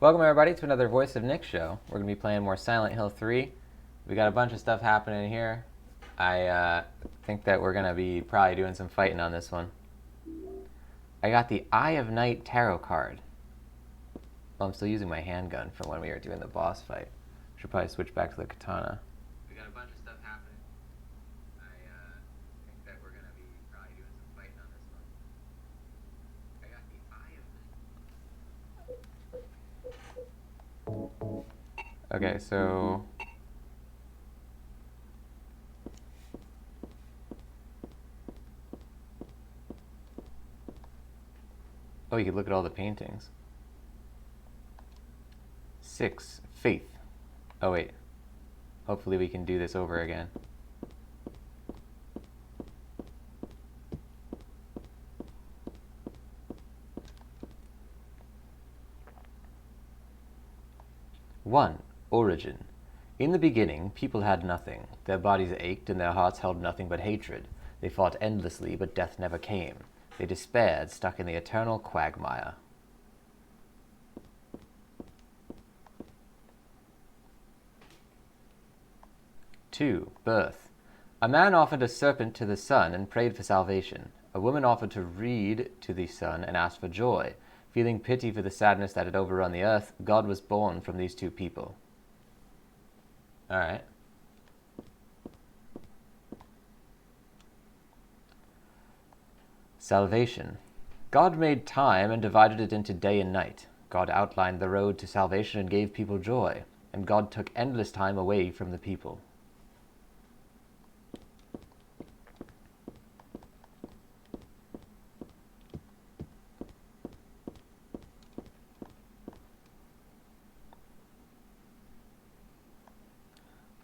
Welcome everybody to another Voice of Nick show. We're going to be playing more Silent Hill 3. We got a bunch of stuff happening here. I think that we're going to be probably doing some fighting on this one. I got the Eye of Night tarot card. Well, I'm still using my handgun from when we were doing the boss fight. Should probably switch back to the katana. We got a bunch of stuff happening. I think that we're going to be probably doing some fighting on this one. I got the Eye of Night. Okay, so oh, you could look at all the paintings. 6. Faith. Oh, wait. Hopefully we can do this over again. One. Origin. In the beginning, people had nothing. Their bodies ached and their hearts held nothing but hatred. They fought endlessly, but death never came. They despaired, stuck in the eternal quagmire. 2. Birth. A man offered a serpent to the sun and prayed for salvation. A woman offered to reed to the sun and asked for joy. Feeling pity for the sadness that had overrun the earth, God was born from these two people. Alright. Salvation. God made time and divided it into day and night. God outlined the road to salvation and gave people joy. And God took endless time away from the people.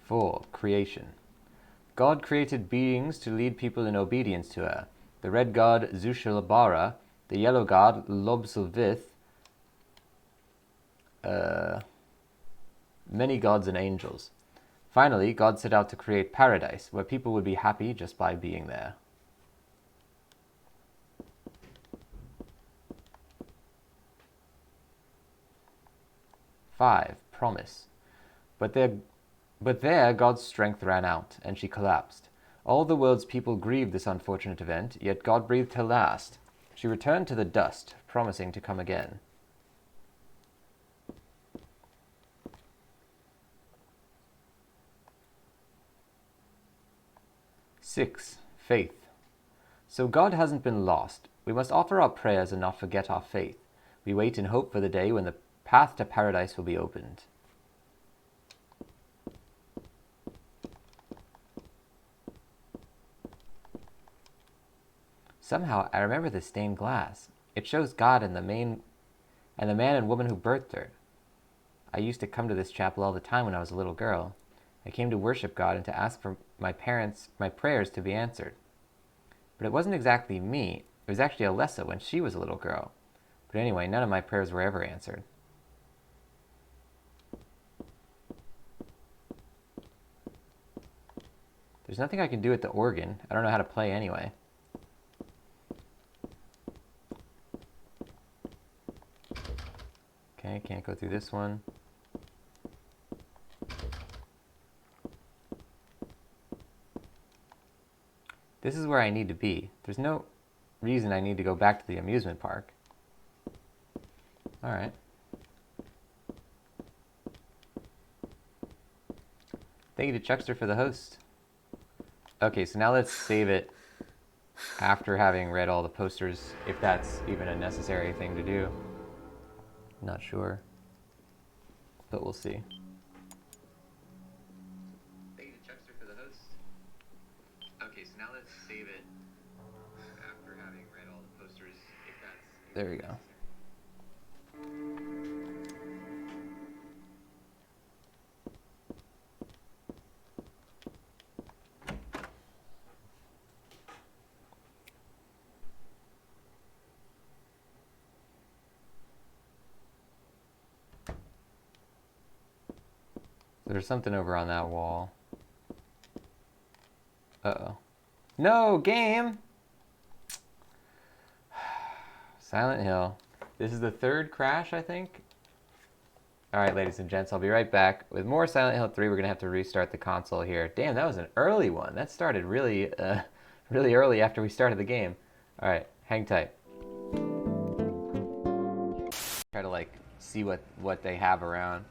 Four. Creation. God created beings to lead people in obedience to her. The red god Zushilabara, the yellow god Lobsulvith, many gods and angels. Finally, God set out to create paradise, where people would be happy just by being there. Five. Promise. But there God's strength ran out, and she collapsed. All the world's people grieved this unfortunate event, yet God breathed her last. She returned to the dust, promising to come again. 6. Faith. So God hasn't been lost. We must offer our prayers and not forget our faith. We wait in hope for the day when the path to paradise will be opened. Somehow I remember this stained glass. It shows God and the man and woman who birthed her. I used to come to this chapel all the time when I was a little girl. I came to worship God and to ask for my prayers to be answered. But it wasn't exactly me. It was actually Alessa when she was a little girl. But anyway, none of my prayers were ever answered. There's nothing I can do with the organ. I don't know how to play anyway. Okay, can't go through this one. This is where I need to be. There's no reason I need to go back to the amusement park. Alright. Thank you to Chuckster for the host. Okay, so now let's save it after having read all the posters, if that's even a necessary thing to do. Not sure, but we'll see. Thank you to Chuckster for the host. Okay, so now let's save it after having read all the posters, if that's... There we go. There's something over on that wall. Uh-oh. No, game! Silent Hill. This is the third crash, I think. Alright, ladies and gents, I'll be right back. With more Silent Hill 3, we're going to have to restart the console here. Damn, that was an early one. That started really, really early after we started the game. Alright, hang tight. Try to, like, see what they have around.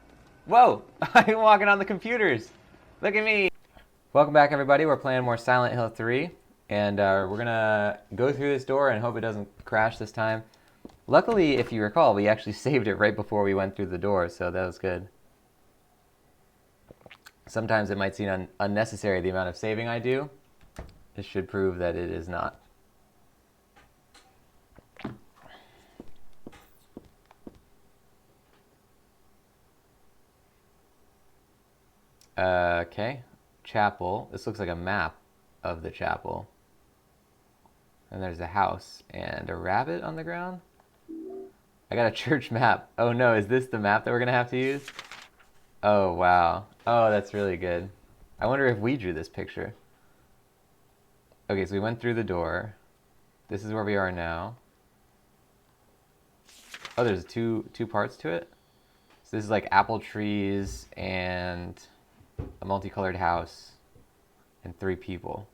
Whoa! I'm walking on the computers! Look at me! Welcome back, everybody. We're playing more Silent Hill 3. And we're going to go through this door and hope it doesn't crash this time. Luckily, if you recall, we actually saved it right before we went through the door, so that was good. Sometimes it might seem unnecessary, the amount of saving I do. This should prove that it is not. Okay. Chapel. This looks like a map of the chapel. And there's a house and a rabbit on the ground. I got a church map. Oh no, is this the map that we're gonna have to use? Oh wow. Oh, that's really good. I wonder if we drew this picture. Okay, so we went through the door. This is where we are now. Oh, there's two parts to it? So this is like apple trees and a multicolored house and 3 people.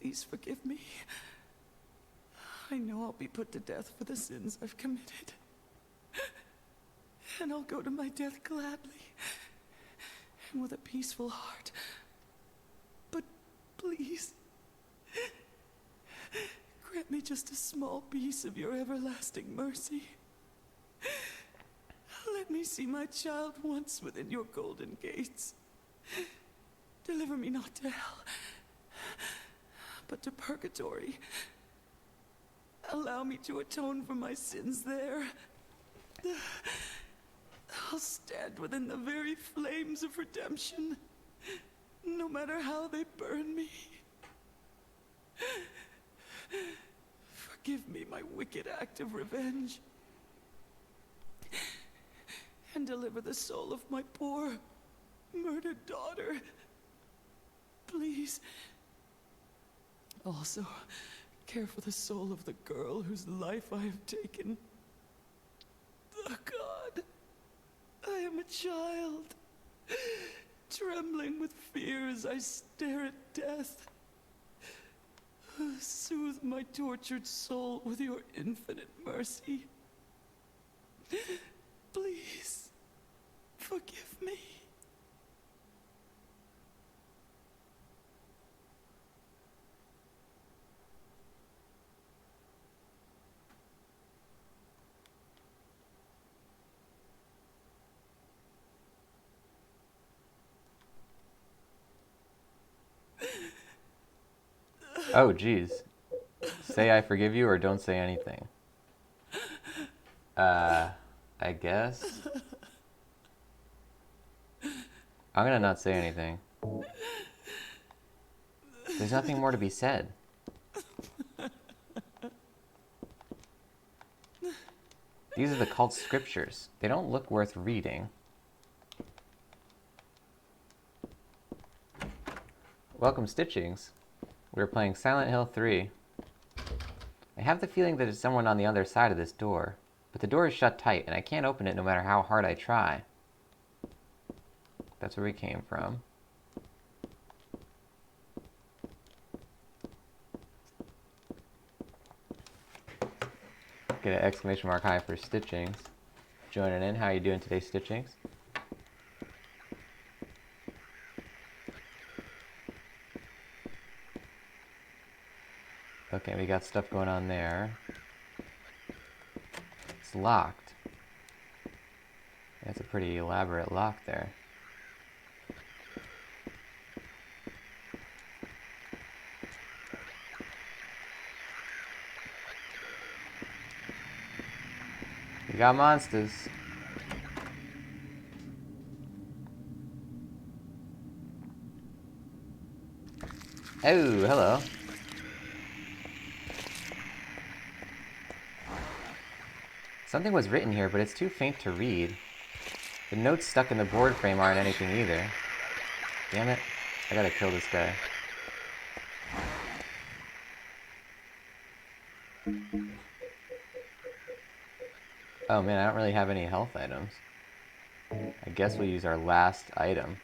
Please forgive me. I know I'll be put to death for the sins I've committed. And I'll go to my death gladly and with a peaceful heart. But please, grant me just a small piece of your everlasting mercy. Let me see my child once within your golden gates. Deliver me not to hell, but to purgatory. Allow me to atone for my sins there. I'll stand within the very flames of redemption, no matter how they burn me. Forgive me my wicked act of revenge, and deliver the soul of my poor, murdered daughter. Please. Also, care for the soul of the girl whose life I have taken. Oh God, I am a child, trembling with fear as I stare at death. Soothe my tortured soul with your infinite mercy. Please, forgive me. Oh, geez. Say I forgive you or don't say anything. I guess. I'm gonna not say anything. There's nothing more to be said. These are the cult scriptures. They don't look worth reading. Welcome, Stitchings. We're playing Silent Hill 3. I have the feeling that there's someone on the other side of this door, but the door is shut tight and I can't open it no matter how hard I try. That's where we came from. Get an exclamation mark high for Stitchings. Joining in. How you doing today, Stitchings? Okay, we got stuff going on there. It's locked. That's a pretty elaborate lock there. We got monsters. Oh, hello. Something was written here, but it's too faint to read. The notes stuck in the board frame aren't anything either. Damn it. I gotta kill this guy. Oh man, I don't really have any health items. I guess we'll use our last item.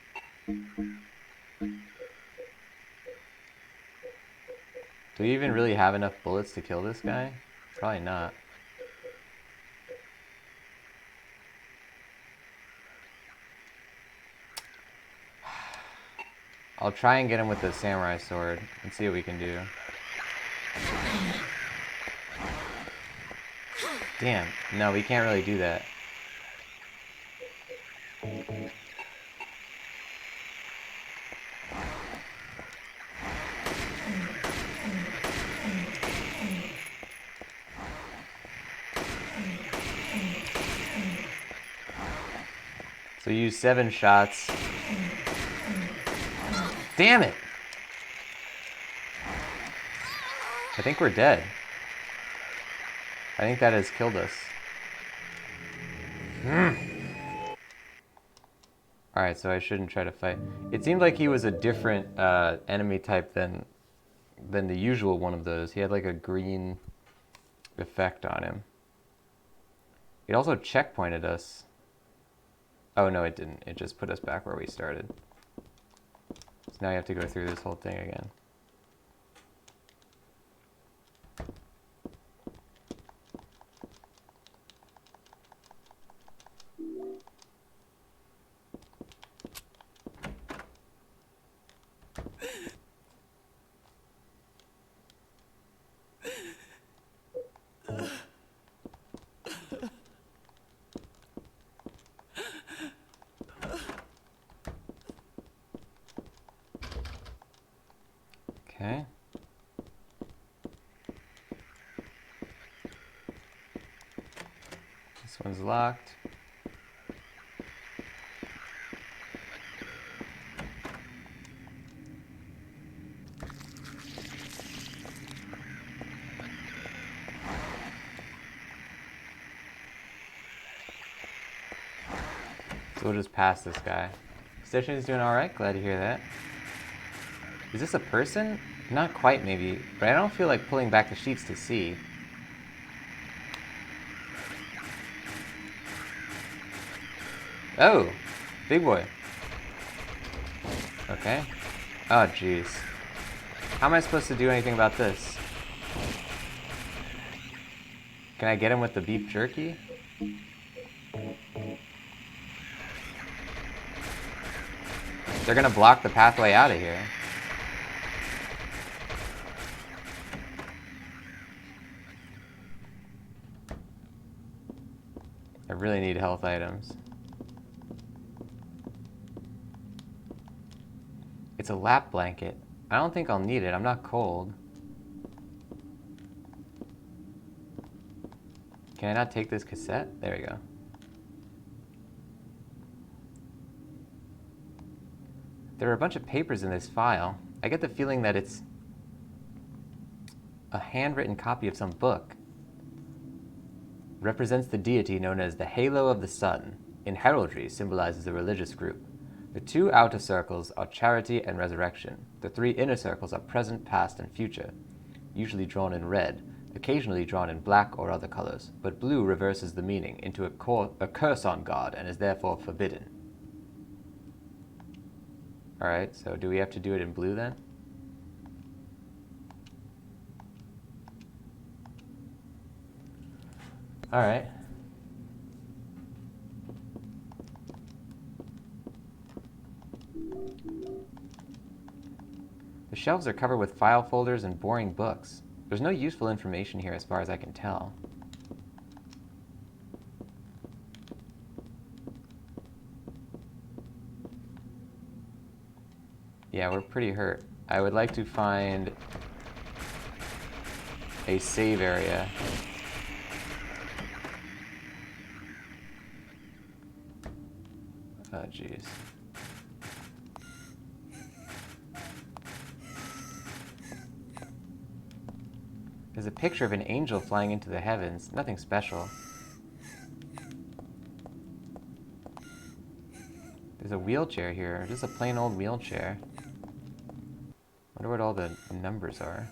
Do we even really have enough bullets to kill this guy? Probably not. I'll try and get him with the samurai sword and see what we can do. Damn, no, we can't really do that. So use 7 shots. Damn it! I think we're dead. I think that has killed us. Alright, so I shouldn't try to fight. It seemed like he was a different enemy type than the usual one of those. He had like a green effect on him. It also checkpointed us. Oh no, it didn't. It just put us back where we started. So now you have to go through this whole thing again. Okay. This one's locked. So we'll just pass this guy. Station's doing alright, glad to hear that. Is this a person? Not quite, maybe, but I don't feel like pulling back the sheets to see. Oh! Big boy. Okay. Oh, jeez. How am I supposed to do anything about this? Can I get him with the beef jerky? They're gonna block the pathway out of here. I really need health items. It's a lap blanket. I don't think I'll need it. I'm not cold. Can I not take this cassette? There we go. There are a bunch of papers in this file. I get the feeling that it's a handwritten copy of some book. Represents the deity known as the Halo of the Sun. In heraldry, symbolizes a religious group. The 2 outer circles are charity and resurrection. The 3 inner circles are present, past, and future, usually drawn in red, occasionally drawn in black or other colors, but blue reverses the meaning into a curse on God and is therefore forbidden. Alright, so do we have to do it in blue then? Alright. The shelves are covered with file folders and boring books. There's no useful information here as far as I can tell. Yeah, we're pretty hurt. I would like to find a save area. Oh, jeez. picture of an angel flying into the heavens. Nothing special. There's a wheelchair here. Just a plain old wheelchair. Wonder what all the numbers are.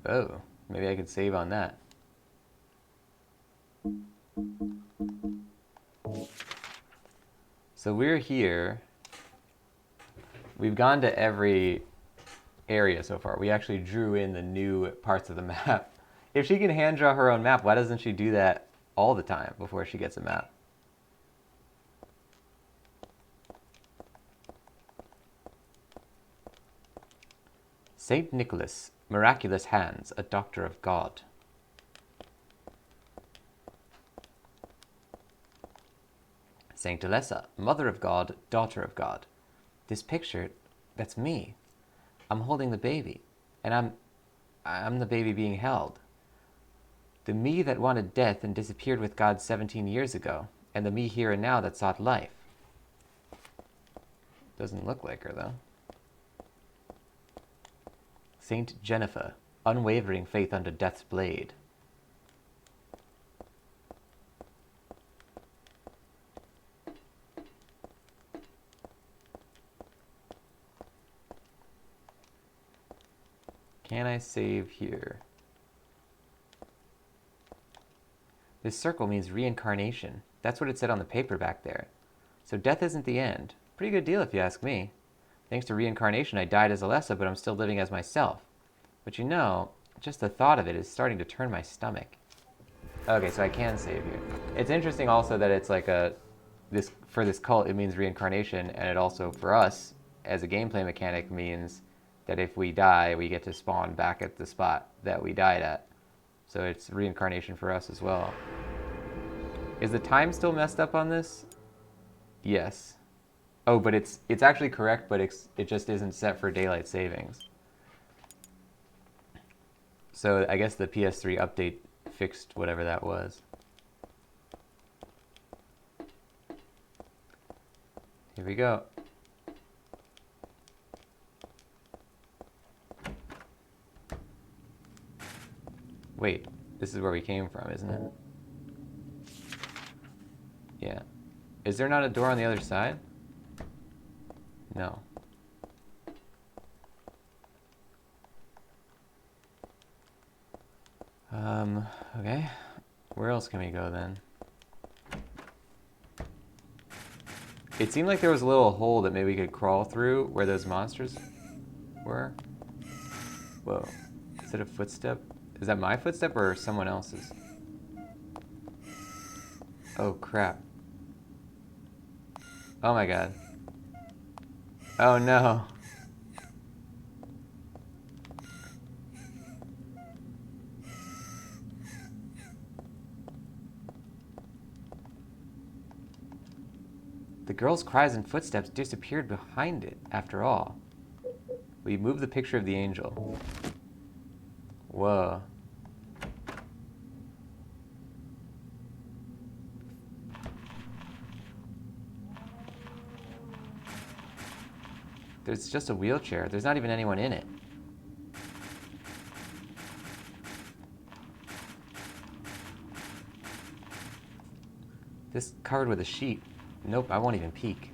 Oh, maybe I could save on that. So we're here. We've gone to every area so far. We actually drew in the new parts of the map. If she can hand draw her own map, why doesn't she do that all the time before she gets a map? Saint Nicholas, miraculous hands, a doctor of God. Saint Alessa, mother of God, daughter of God. This picture, that's me. I'm holding the baby, and I'm the baby being held. The me that wanted death and disappeared with God 17 years ago, and the me here and now that sought life. Doesn't look like her, though. Saint Jennifer, unwavering faith under death's blade. Can I save here? This circle means reincarnation. That's what it said on the paper back there. So death isn't the end. Pretty good deal if you ask me. Thanks to reincarnation, I died as Alessa, but I'm still living as myself. But you know, just the thought of it is starting to turn my stomach. Okay, so I can save here. It's interesting also that it's like for this cult, it means reincarnation, and it also, for us, as a gameplay mechanic, means that if we die, we get to spawn back at the spot that we died at. So it's reincarnation for us as well. Is the time still messed up on this? Yes. Oh, but it's actually correct, but it just isn't set for daylight savings. So I guess the PS3 update fixed whatever that was. Here we go. Wait, this is where we came from, isn't it? Yeah. Is there not a door on the other side? No. Okay. Where else can we go then? It seemed like there was a little hole that maybe we could crawl through where those monsters were. Whoa. Is it a footstep? Is that my footstep or someone else's? Oh, crap. Oh my god. Oh no. The girl's cries and footsteps disappeared behind it, after all. We moved the picture of the angel. Whoa. There's just a wheelchair. There's not even anyone in it. This covered with a sheet. Nope, I won't even peek.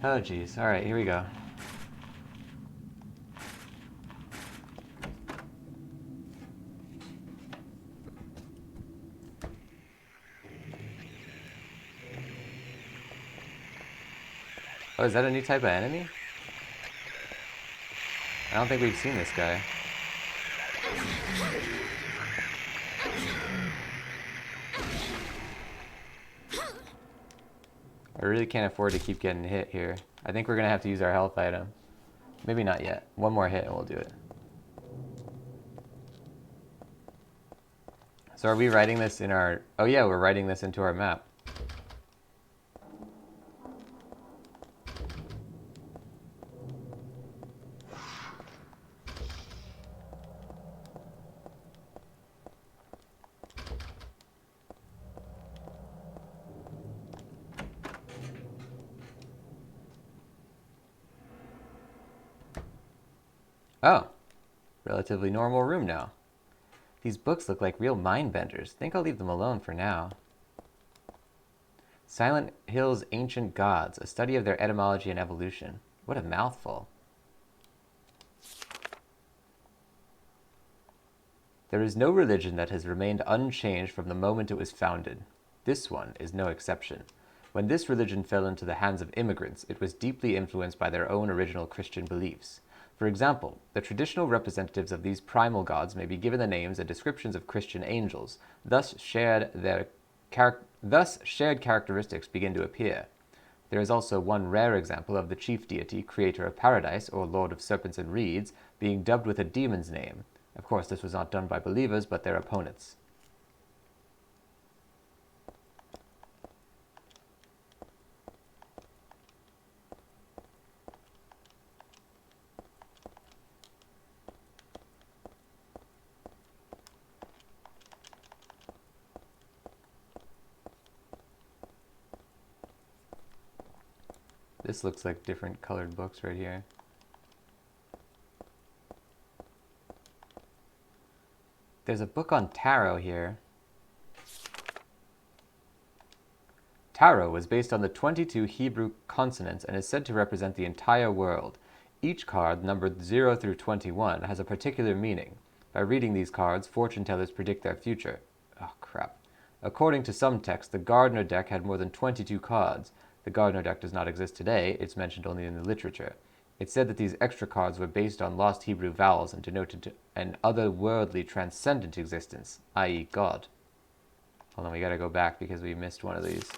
Oh, geez. All right, here we go. Oh, is that a new type of enemy? I don't think we've seen this guy. I really can't afford to keep getting hit here. I think we're gonna have to use our health item. Maybe not yet. One more hit and we'll do it. So are we writing this in our... Oh yeah, we're writing this into our map. Oh, relatively normal room now. These books look like real mind benders. Think I'll leave them alone for now. Silent Hill's Ancient Gods, a study of their etymology and evolution. What a mouthful. There is no religion that has remained unchanged from the moment it was founded. This one is no exception. When this religion fell into the hands of immigrants, it was deeply influenced by their own original Christian beliefs. For example, the traditional representatives of these primal gods may be given the names and descriptions of Christian angels, thus shared characteristics begin to appear. There is also one rare example of the chief deity, creator of paradise, or lord of serpents and reeds, being dubbed with a demon's name. Of course, this was not done by believers, but their opponents. This looks like different colored books right here. There's a book on tarot here. Tarot was based on the 22 Hebrew consonants and is said to represent the entire world. Each card, numbered 0 through 21, has a particular meaning. By reading these cards, fortune tellers predict their future. Oh, crap. According to some texts, the Gardner deck had more than 22 cards. The Gardner deck does not exist today, it's mentioned only in the literature. It's said that these extra cards were based on lost Hebrew vowels and denoted an otherworldly transcendent existence, i.e. God. Hold on, we gotta go back because we missed one of these.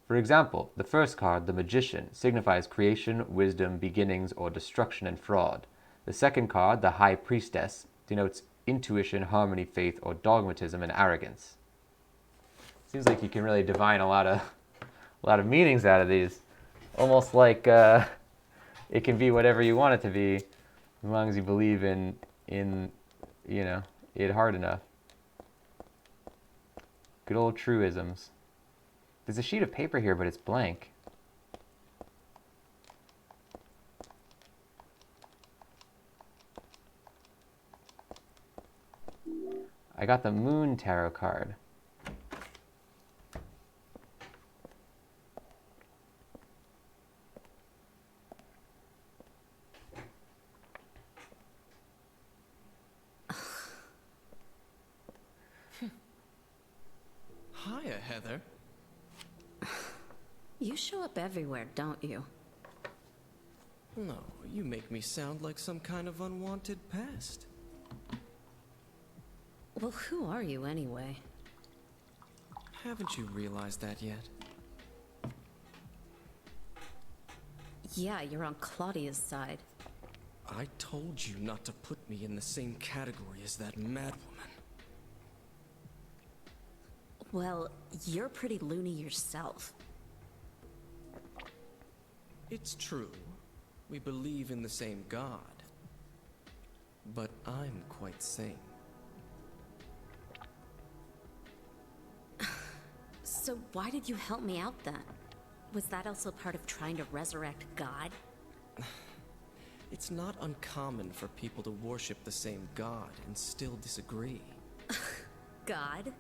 For example, the first card, the Magician, signifies creation, wisdom, beginnings, or destruction and fraud. The second card, the High Priestess, denotes intuition, harmony, faith, or dogmatism and arrogance. Seems like you can really divine a lot of meanings out of these. Almost like it can be whatever you want it to be, as long as you believe in it hard enough. Good old truisms. There's a sheet of paper here, but it's blank. I got the Moon Tarot card. Hiya, Heather. You show up everywhere, don't you? No, you make me sound like some kind of unwanted pest. Well, who are you anyway? Haven't you realized that yet? Yeah, you're on Claudia's side. I told you not to put me in the same category as that madwoman. Well, you're pretty loony yourself. It's true. We believe in the same God. But I'm quite sane. So why did you help me out then? Was that also part of trying to resurrect God? It's not uncommon for people to worship the same God and still disagree. God?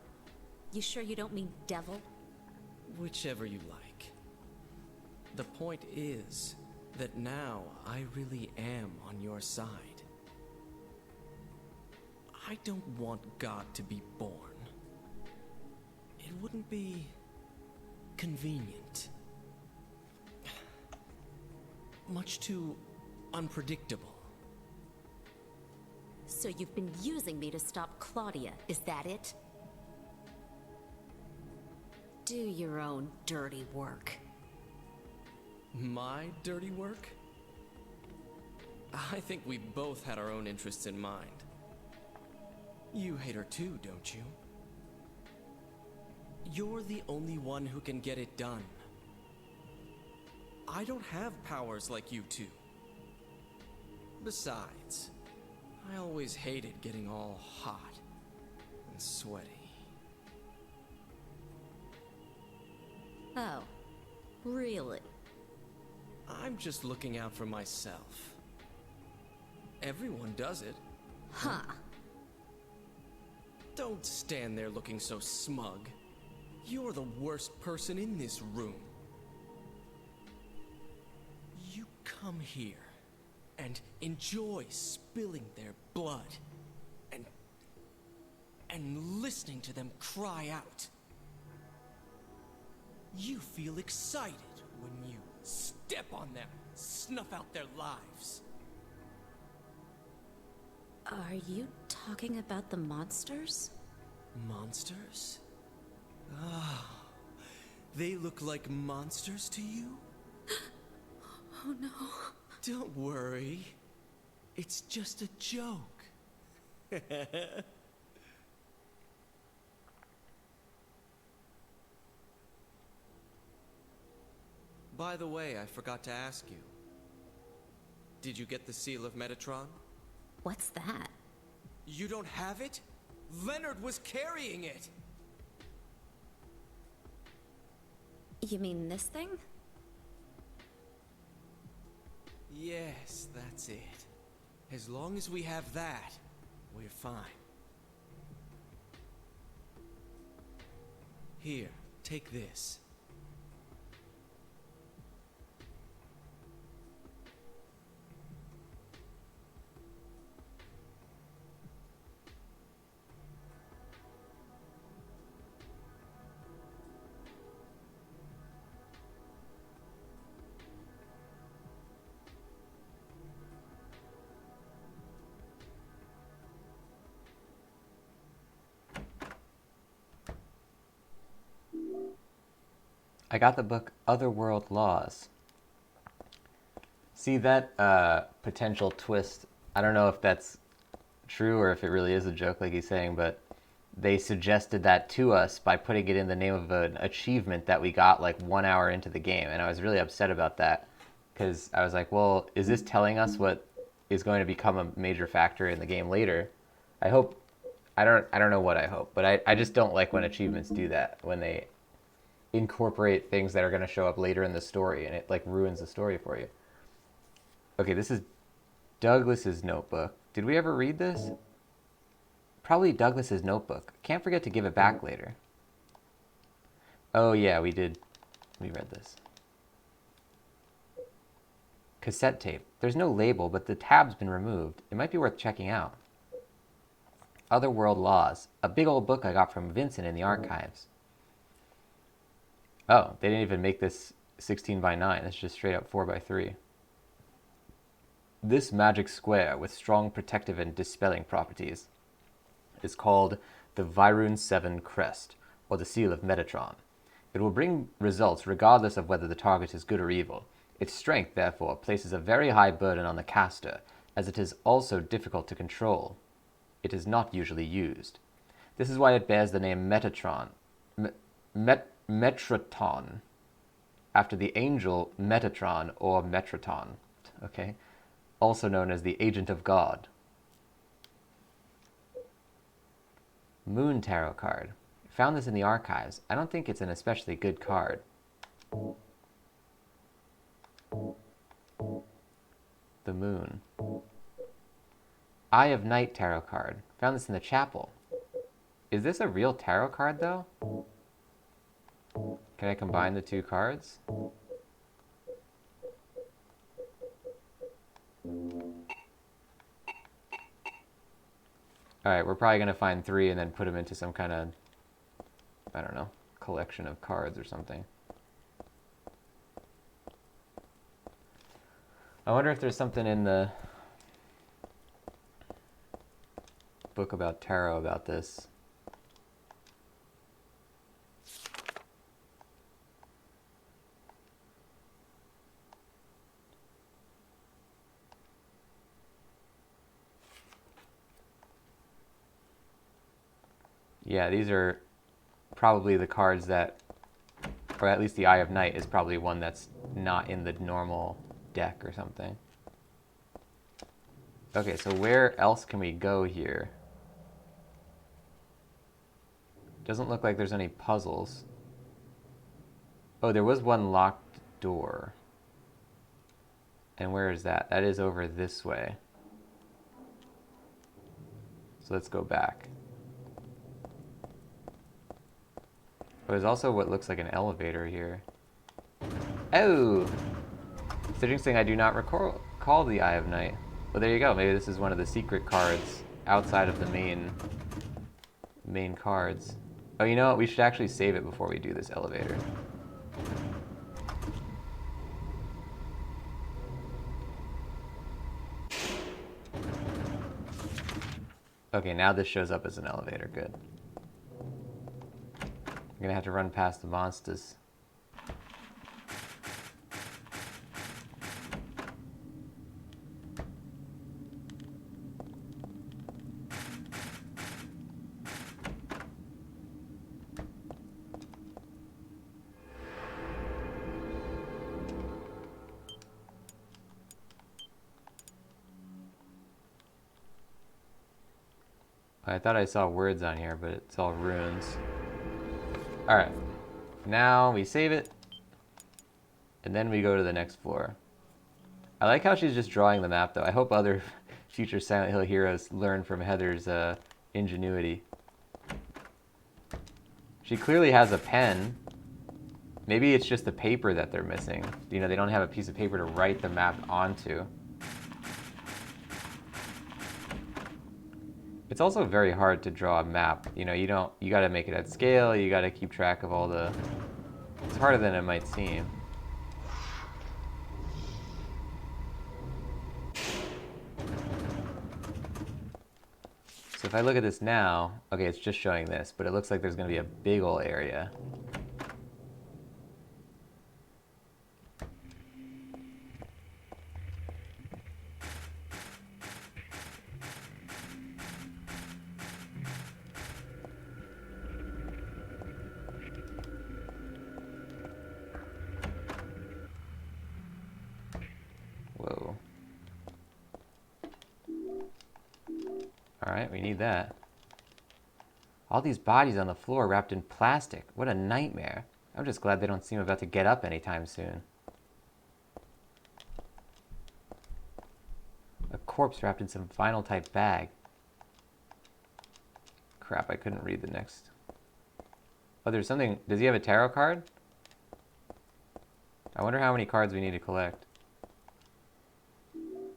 You sure you don't mean devil? Whichever you like. The point is that now I really am on your side. I don't want God to be born. It wouldn't be convenient. Much too unpredictable. So you've been using me to stop Claudia, is that it? Do your own dirty work. My dirty work? I think we both had our own interests in mind. You hate her too, don't you? You're the only one who can get it done. I don't have powers like you two. Besides, I always hated getting all hot and sweaty. Oh, really? I'm just looking out for myself. Everyone does it. Huh. Don't stand there looking so smug. You're the worst person in this room. You come here and enjoy spilling their blood and listening to them cry out. You feel excited when you step on them, snuff out their lives. Are you talking about the monsters? Monsters? Ah, they look like monsters to you? Oh no. Don't worry. It's just a joke. By the way, I forgot to ask you. Did you get the Seal of Metatron? What's that? You don't have it? Leonard was carrying it! You mean this thing? Yes, that's it. As long as we have that, we're fine. Here, take this. I got the book Otherworld Laws. See that potential twist? I don't know if that's true or if it really is a joke like he's saying, but they suggested that to us by putting it in the name of an achievement that we got like 1 hour into the game, and I was really upset about that because I was like, well, is this telling us what is going to become a major factor in the game later? I hope. I don't know what I hope, but I just don't like when achievements do that, when they incorporate things that are going to show up later in the story and it like ruins the story for you. Okay, this is Douglas's notebook. Did we ever read this? Probably Douglas's notebook. Can't forget to give it back later. Oh yeah, we did. We read this. Cassette tape. There's no label, but the tab's been removed. It might be worth checking out. Otherworld Laws. A big old book I got from Vincent in the archives. Oh, they didn't even make this 16 by 9. It's just straight up 4 by 3. This magic square with strong protective and dispelling properties is called the Vyrune 7 Crest, or the Seal of Metatron. It will bring results regardless of whether the target is good or evil. Its strength, therefore, places a very high burden on the caster, as it is also difficult to control. It is not usually used. This is why it bears the name Metatron, Metraton, after the angel Metatron or Metraton, okay? Also known as the Agent of God. Moon Tarot card. Found this in the archives. I don't think it's an especially good card. The Moon. Eye of Night tarot card. Found this in the chapel. Is this a real tarot card, though? Can I combine the two cards? Alright, we're probably going to find 3 and then put them into some kind of, I don't know, collection of cards or something. I wonder if there's something in the book about tarot about this. Yeah, these are probably the cards that, or at least the Eye of Night is probably one that's not in the normal deck or something. Okay, so where else can we go here? Doesn't look like there's any puzzles. Oh, there was one locked door. And where is that? That is over this way. So let's go back. There's also what looks like an elevator here. Oh! It's interesting, I do not recall the Eye of Night. Well, there you go. Maybe this is one of the secret cards outside of the main cards. Oh, you know what? We should actually save it before we do this elevator. Okay, now this shows up as an elevator. Good. I'm gonna have to run past the monsters. I thought I saw words on here, but it's all runes. Alright. Now we save it. And then we go to the next floor. I like how she's just drawing the map, though. I hope other future Silent Hill heroes learn from Heather's ingenuity. She clearly has a pen. Maybe it's just the paper that they're missing. You know, they don't have a piece of paper to write the map onto. It's also very hard to draw a map. You know, you gotta make it at scale, you gotta keep track of all the... It's harder than it might seem. So if I look at this now, okay, it's just showing this, but it looks like there's gonna be a big ol' area. Whoa. Alright, we need that. All these bodies on the floor wrapped in plastic. What a nightmare. I'm just glad they don't seem about to get up anytime soon. A corpse wrapped in some vinyl type bag. Crap, I couldn't read the next. Oh, there's something. Does he have a tarot card? I wonder how many cards we need to collect.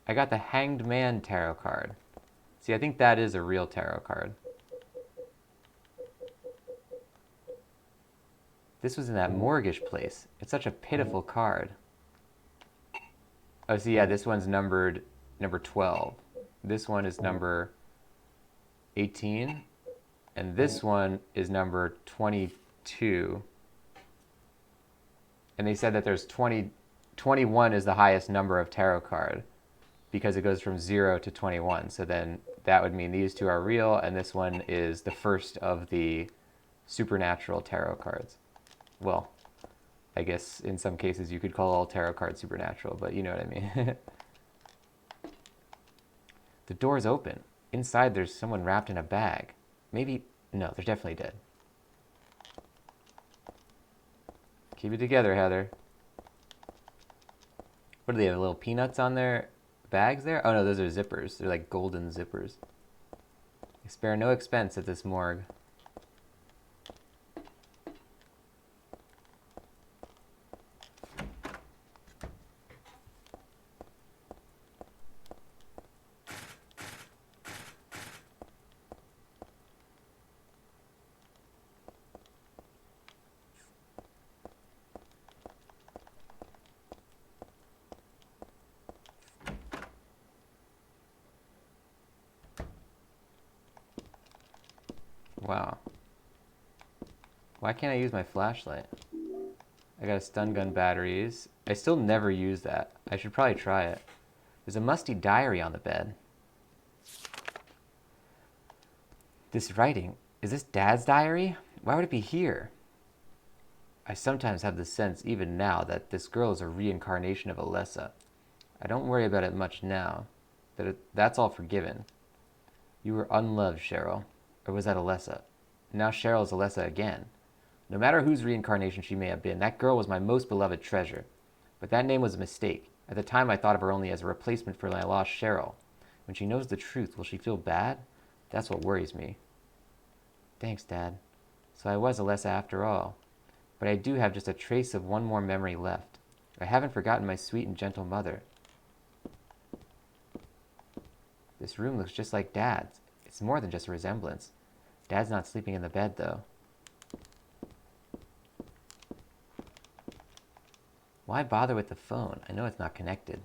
I got the Hanged Man tarot card. See, I think that is a real tarot card. This was in that mortgage place. It's such a pitiful card. Oh, see, yeah, this one's numbered number 12. This one is number 18. And this one is number 22. And they said that there's 21 is the highest number of tarot card because it goes from 0 to 21. So then that would mean these two are real, and this one is the first of the supernatural tarot cards. Well, I guess in some cases you could call all tarot cards supernatural, but you know what I mean. The door's open. Inside there's someone wrapped in a bag. Maybe, no, they're definitely dead. Keep it together, Heather. What do they have, little peanuts on their bags there? Oh no, those are zippers. They're like golden zippers. They spare no expense at this morgue. Wow. Why can't I use my flashlight? I got a stun gun batteries. I still never use that. I should probably try it. There's a musty diary on the bed. This writing, is this Dad's diary? Why would it be here? I sometimes have the sense, even now, that this girl is a reincarnation of Alessa. I don't worry about it much now. That's all forgiven. You were unloved, Cheryl. Or was that Alessa? Now Cheryl's Alessa again. No matter whose reincarnation she may have been, that girl was my most beloved treasure. But that name was a mistake. At the time, I thought of her only as a replacement for my lost Cheryl. When she knows the truth, will she feel bad? That's what worries me. Thanks, Dad. So I was Alessa after all. But I do have just a trace of one more memory left. I haven't forgotten my sweet and gentle mother. This room looks just like Dad's. It's more than just a resemblance. Dad's not sleeping in the bed, though. Why bother with the phone? I know it's not connected.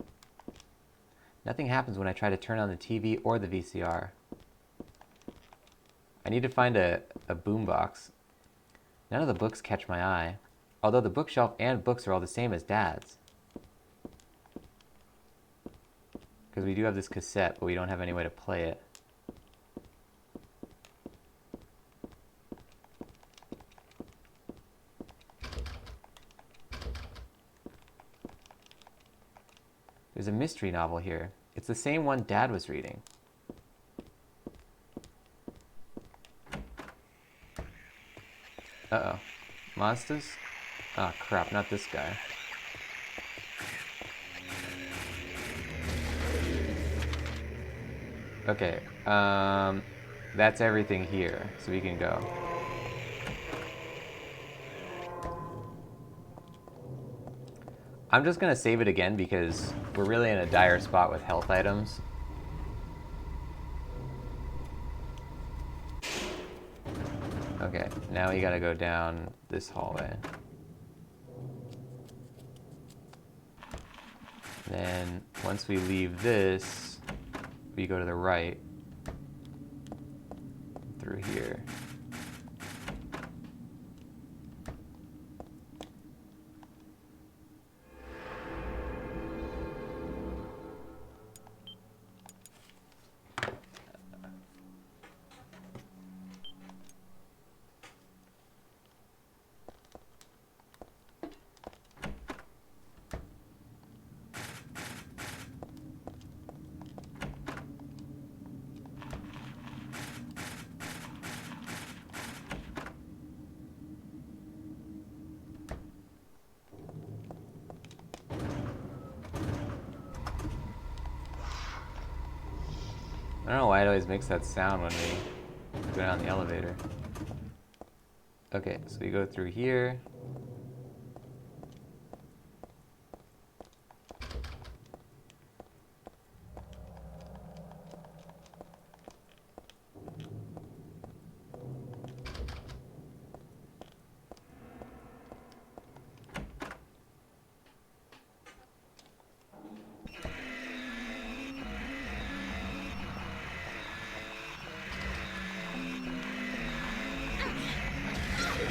Nothing happens when I try to turn on the TV or the VCR. I need to find a boombox. None of the books catch my eye, although the bookshelf and books are all the same as Dad's. Because we do have this cassette, but we don't have any way to play it. There's a mystery novel here. It's the same one Dad was reading. Uh-oh. Monsters? Oh, crap, not this guy. Okay, that's everything here, so we can go. I'm just gonna save it again because we're really in a dire spot with health items. Okay, now we gotta go down this hallway. Then, once we leave this, we go to the right, through here. I don't know why it always makes that sound when we go down the elevator. Okay, so we go through here.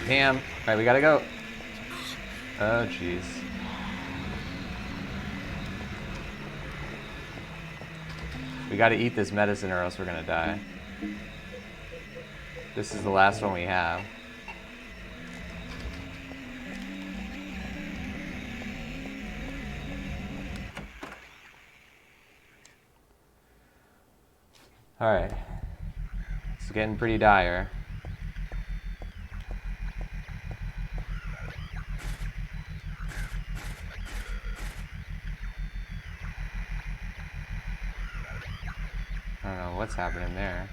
Damn. Alright, we gotta go. Oh, jeez. We gotta eat this medicine or else we're gonna die. This is the last one we have. Alright. It's getting pretty dire. I don't know what's happening there.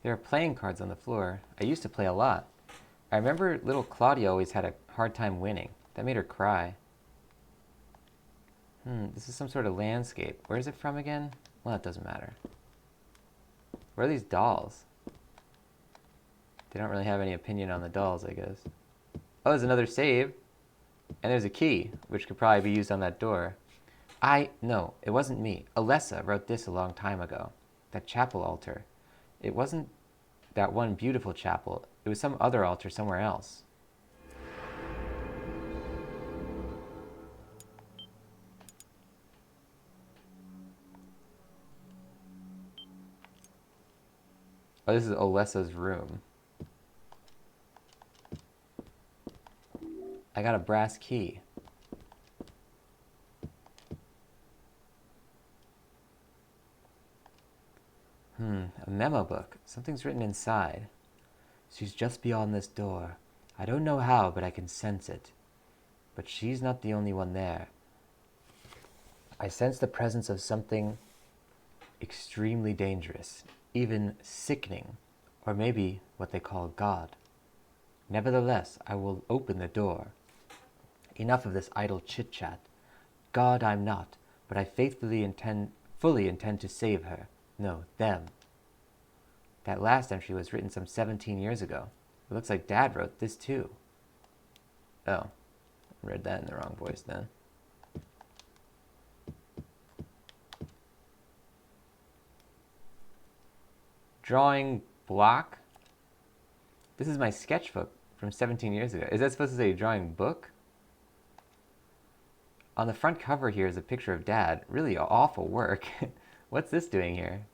There are playing cards on the floor. I used to play a lot. I remember little Claudia always had a hard time winning. That made her cry. This is some sort of landscape. Where is it from again? Well, that doesn't matter. Where are these dolls? They don't really have any opinion on the dolls, I guess. Oh, there's another save. And there's a key, which could probably be used on that door. No, it wasn't me. Alessa wrote this a long time ago. That chapel altar. It wasn't that one beautiful chapel. It was some other altar somewhere else. Oh, this is Alessa's room. I got a brass key. A memo book. Something's written inside. She's just beyond this door. I don't know how, but I can sense it. But she's not the only one there. I sense the presence of something extremely dangerous, even sickening, or maybe what they call God. Nevertheless, I will open the door. Enough of this idle chit-chat. God I'm not, but I fully intend to save her. No, them. That last entry was written some 17 years ago. It looks like Dad wrote this too. Oh, I read that in the wrong voice then. Drawing block? This is my sketchbook from 17 years ago. Is that supposed to say drawing book? On the front cover here is a picture of Dad. Really awful work. What's this doing here?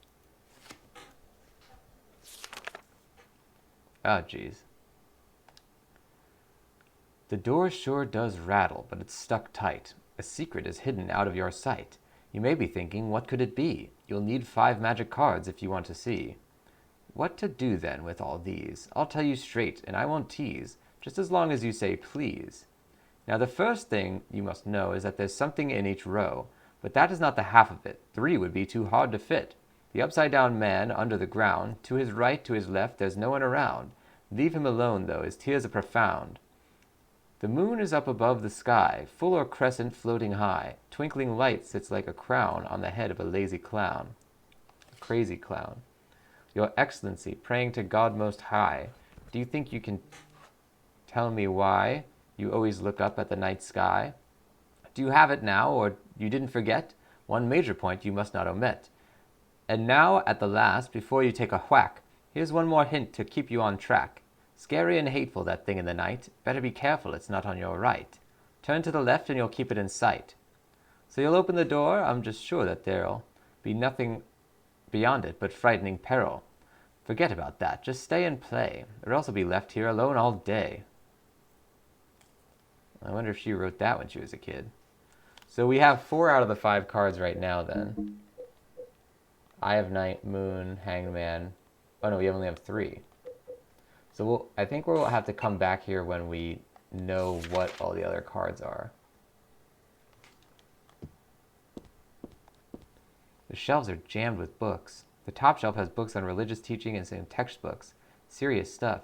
Oh, jeez. The door sure does rattle, but it's stuck tight. A secret is hidden out of your sight. You may be thinking, what could it be? You'll need 5 magic cards if you want to see. What to do then with all these? I'll tell you straight, and I won't tease, just as long as you say please. Now the first thing you must know is that there's something in each row, but that is not the half of it. 3 would be too hard to fit. The upside-down man under the ground, to his right, to his left, there's no one around. Leave him alone, though, his tears are profound. The moon is up above the sky, full or crescent floating high. Twinkling light sits like a crown on the head of a lazy clown. A crazy clown. Your Excellency, praying to God Most High, do you think you can tell me why you always look up at the night sky? Do you have it now, or you didn't forget? One major point you must not omit. And now, at the last, before you take a whack, here's one more hint to keep you on track. Scary and hateful, that thing in the night. Better be careful, it's not on your right. Turn to the left and you'll keep it in sight. So you'll open the door, I'm just sure that there'll be nothing beyond it but frightening peril. Forget about that, just stay and play, or else you'll be left here alone all day. I wonder if she wrote that when she was a kid. So we have 4 out of the 5 cards right now then. Eye of Night, Moon, Hangman. Oh no, we only have 3. So I think we'll have to come back here when we know what all the other cards are. The shelves are jammed with books. The top shelf has books on religious teaching and some textbooks. Serious stuff.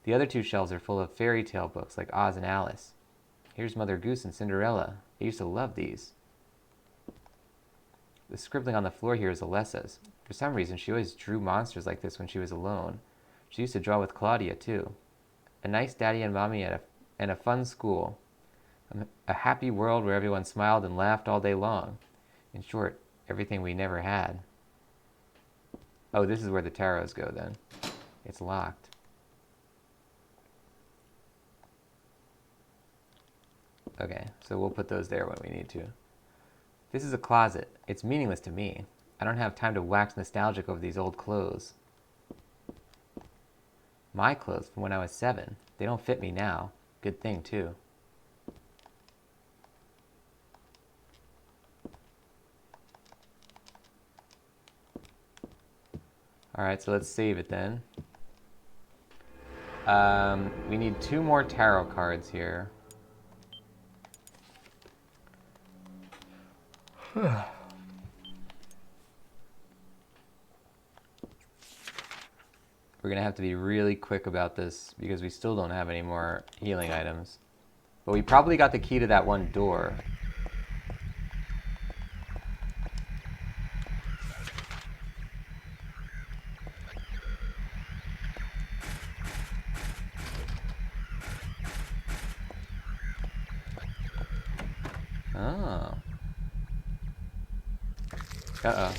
The other 2 shelves are full of fairy tale books like Oz and Alice. Here's Mother Goose and Cinderella. I used to love these. The scribbling on the floor here is Alessa's. For some reason, she always drew monsters like this when she was alone. She used to draw with Claudia, too. A nice daddy and mommy and a fun school. A happy world where everyone smiled and laughed all day long. In short, everything we never had. Oh, this is where the tarots go, then. It's locked. Okay, so we'll put those there when we need to. This is a closet. It's meaningless to me. I don't have time to wax nostalgic over these old clothes. My clothes from when I was 7. They don't fit me now. Good thing, too. Alright, so let's save it then. We need 2 more tarot cards here. We're going to have to be really quick about this because we still don't have any more healing items. But we probably got the key to that one door. Oh. Uh-oh.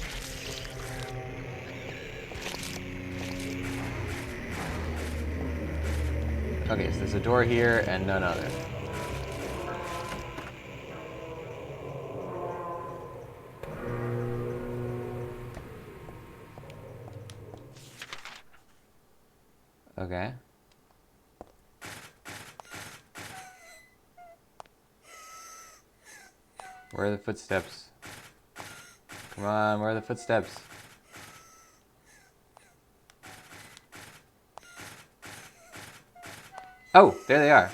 Okay, so there's a door here and none other. Okay. Where are the footsteps? Come on, where are the footsteps? Oh, there they are.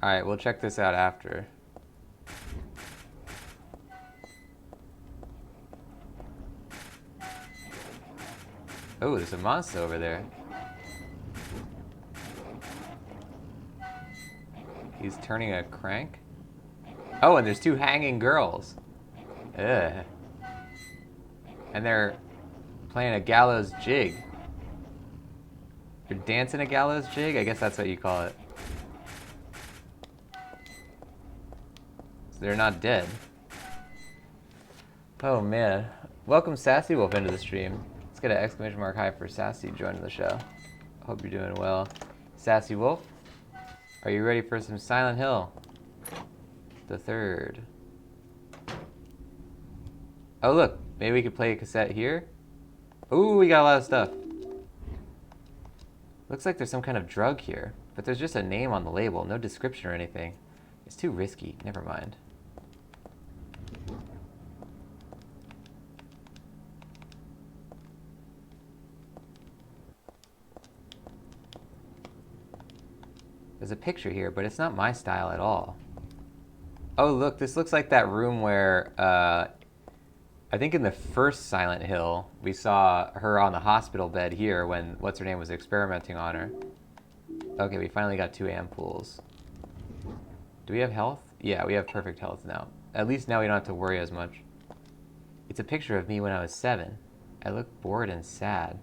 Alright, we'll check this out after. Oh, there's a monster over there. He's turning a crank. Oh, and there's two hanging girls. Ugh. And they're playing a gallows jig. They're dancing a gallows jig? I guess that's what you call it. So they're not dead. Oh man. Welcome Sassy Wolf into the stream. Let's get an exclamation mark high for Sassy joining the show. Hope you're doing well. Sassy Wolf, are you ready for some Silent Hill? The third. Oh look, maybe we could play a cassette here. Ooh, we got a lot of stuff. Looks like there's some kind of drug here, but there's just a name on the label, no description or anything. It's too risky, never mind. There's a picture here, but it's not my style at all. Oh look, this looks like that room where, I think in the first Silent Hill, we saw her on the hospital bed here when what's-her-name was experimenting on her. Okay, we finally got 2 ampoules. Do we have health? Yeah, we have perfect health now. At least now we don't have to worry as much. It's a picture of me when I was 7. I look bored and sad.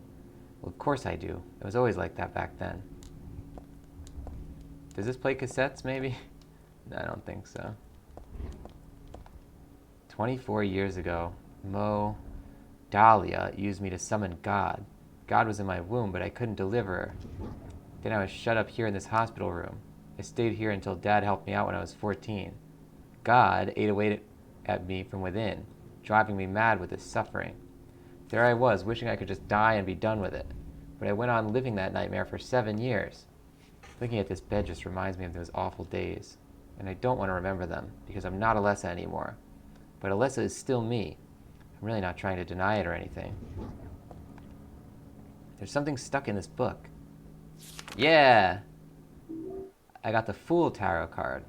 Well, of course I do. It was always like that back then. Does this play cassettes, maybe? No, I don't think so. 24 years ago, Mo Dahlia used me to summon God. God was in my womb, but I couldn't deliver her. Then I was shut up here in this hospital room. I stayed here until Dad helped me out when I was 14. God ate away at me from within, driving me mad with his suffering. There I was, wishing I could just die and be done with it. But I went on living that nightmare for 7 years. Looking at this bed just reminds me of those awful days. And I don't want to remember them, because I'm not Alessa anymore. But Alessa is still me. I'm really not trying to deny it or anything. There's something stuck in this book. Yeah! I got the Fool Tarot card.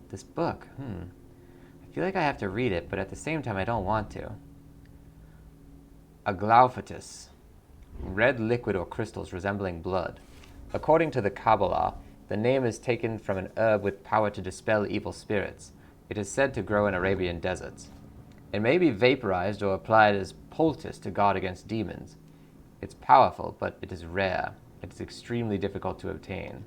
This book, I feel like I have to read it, but at the same time I don't want to. Aglaophatus. Red liquid or crystals resembling blood. According to the Kabbalah, the name is taken from an herb with power to dispel evil spirits. It is said to grow in Arabian deserts. It may be vaporized or applied as poultice to guard against demons. It's powerful, but it is rare. It is extremely difficult to obtain.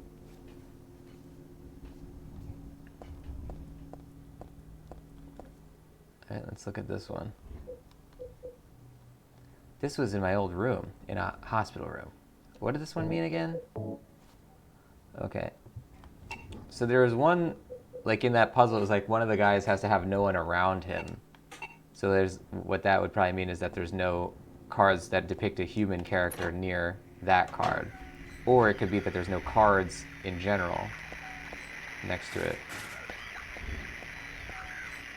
All right, let's look at this one. This was in my old room, in a hospital room. What did this one mean again? Okay. So there was one, like in that puzzle, it was like one of the guys has to have no one around him. So there's, what that would probably mean is that there's no cards that depict a human character near that card. Or it could be that there's no cards in general next to it.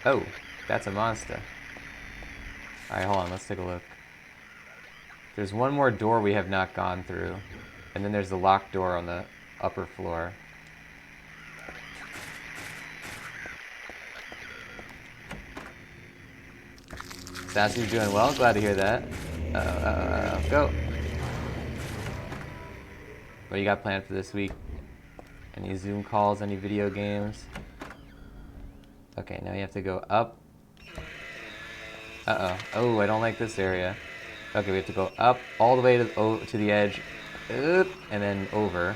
Oh, that's a monster. Alright, hold on, let's take a look. There's one more door we have not gone through. And then there's the locked door on the upper floor. Sassy's doing well, glad to hear that. Go. What do you got planned for this week? Any Zoom calls, any video games? Okay, now you have to go up. Uh-oh. Oh, I don't like this area. Okay, we have to go up all the way to the edge, and then over.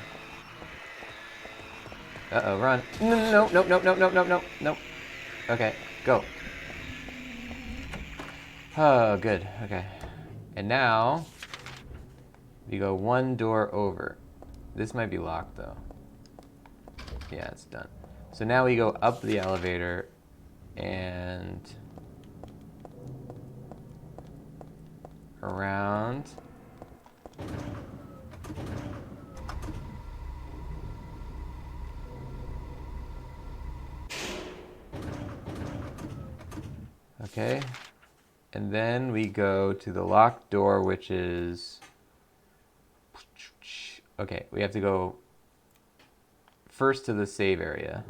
Uh-oh, run. No, no, no, no, no, no, no, no. Okay, go. Oh, good. Okay. And now, we go one door over. This might be locked, though. Yeah, it's done. So now we go up the elevator, and around. Okay. And then we go to the locked door, which is... Okay, we have to go first to the save area.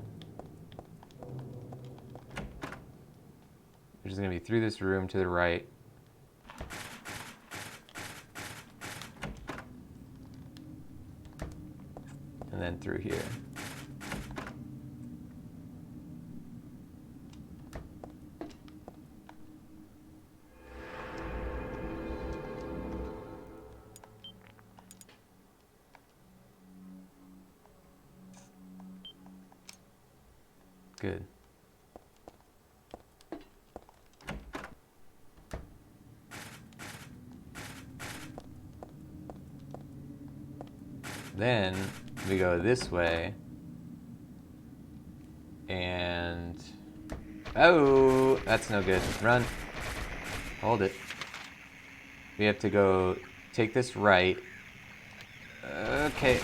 Which is going to be through this room to the right. And then through here. Good. Then we go this way. And... Oh, that's no good. Run. Hold it. We have to go take this right. Okay.